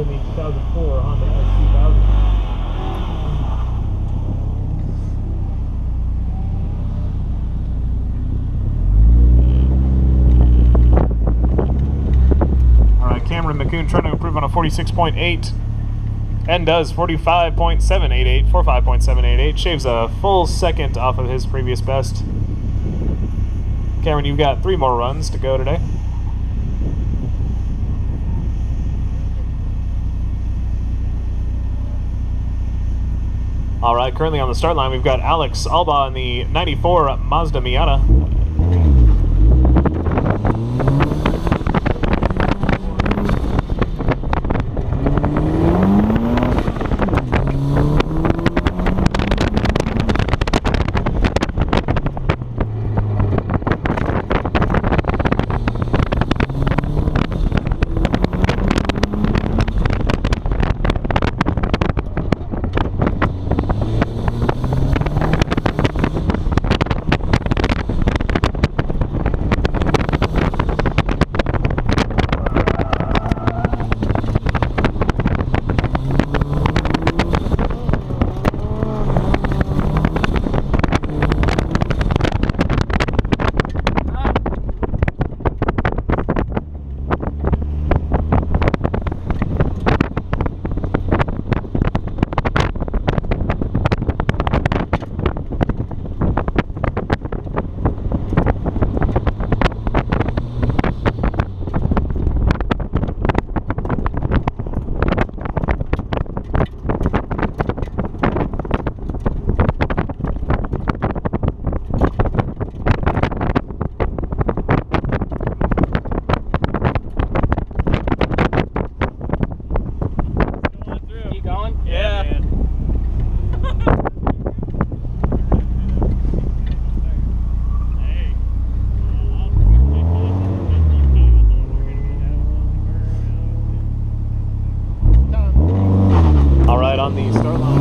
in the 2004 Honda S2000. Cameron McCoon trying to improve on a 46.8 and does 45.788, shaves a full second off of his previous best. Cameron, you've got 3 more runs to go today. All right, currently on the start line, we've got Alex Allbaugh in the 94 Mazda Miata. On the start line.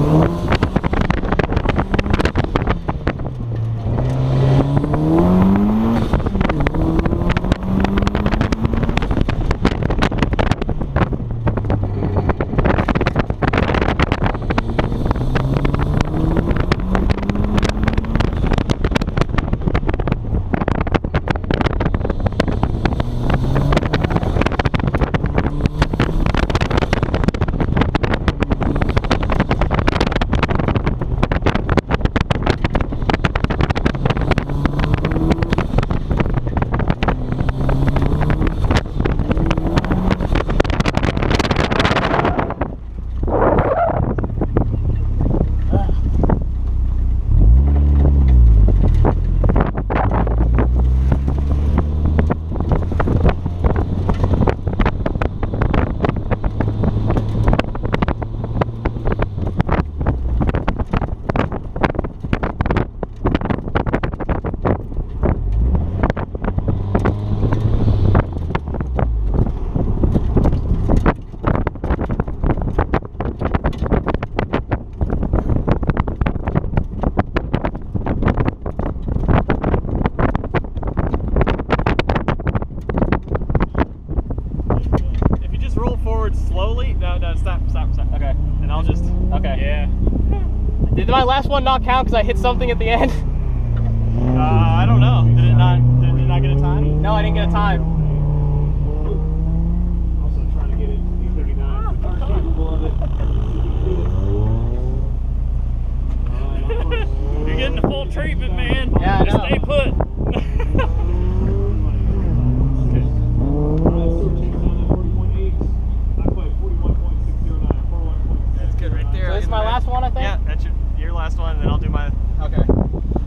Slowly? No, stop. Okay. And I'll just, okay. Yeah. Did my last one not count because I hit something at the end? I don't know. Did it not get a time? No, I didn't get a time. Also trying to get it to 39. You're getting the full treatment, man. Yeah, I know. Just stay put. My last one, I think? Yeah, that's your last one, and then I'll do my... Okay.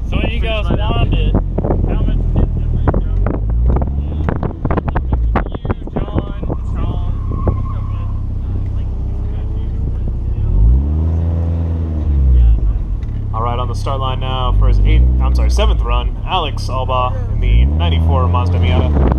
So when you guys landed, how much did you go? You, John, Sean. All right, on the start line now for his 7th run, Alex Allbaugh in the 94 Mazda Miata.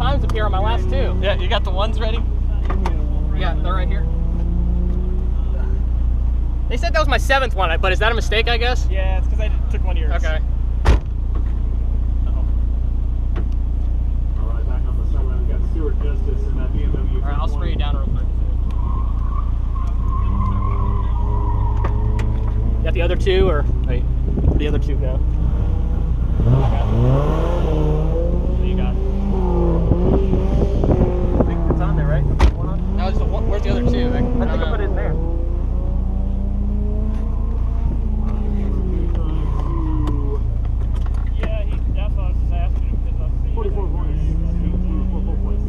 times up here on my last two. Yeah, you got the ones ready? Yeah, they're right here. They said that was my 7th one, but is that a mistake, I guess? Yeah, it's because I took one of yours. Okay. All right, back on the start line, we've got Stuart Justice in that BMW. All right, I'll spray you down real quick. Got the other two, or wait, where'd the other two go? What do you got? I think it's on there, right? No, it's the one. Where's the other two? I think I put it in there. Yeah, that's what I was just asking him because I see 44 points. 44 points.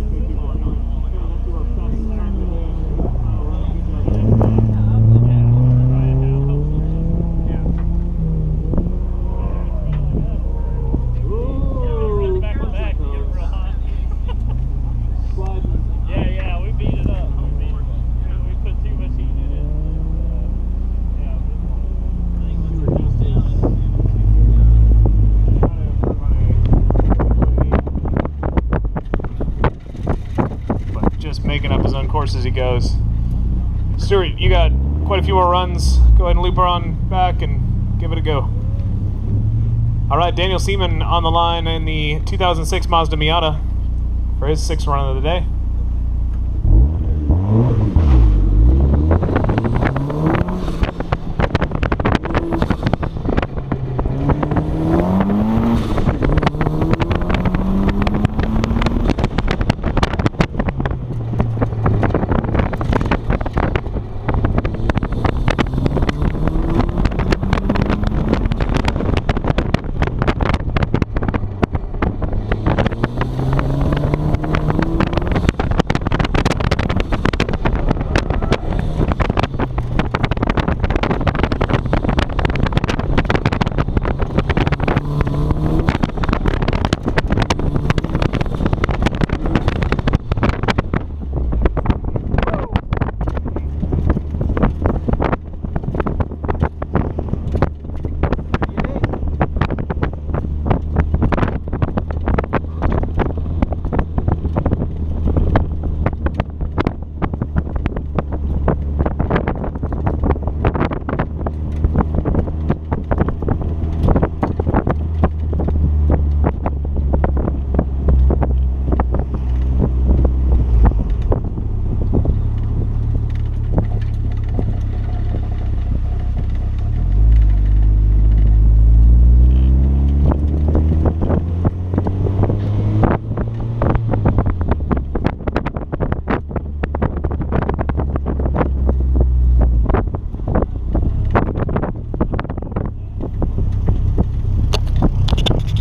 Yeah, we beat it up. We put too much heat in it. But just making up his own course as he goes. Stuart, you got quite a few more runs. Go ahead and loop her on back and give it a go. All right, Daniel Seaman on the line in the 2006 Mazda Miata for his 6th run of the day.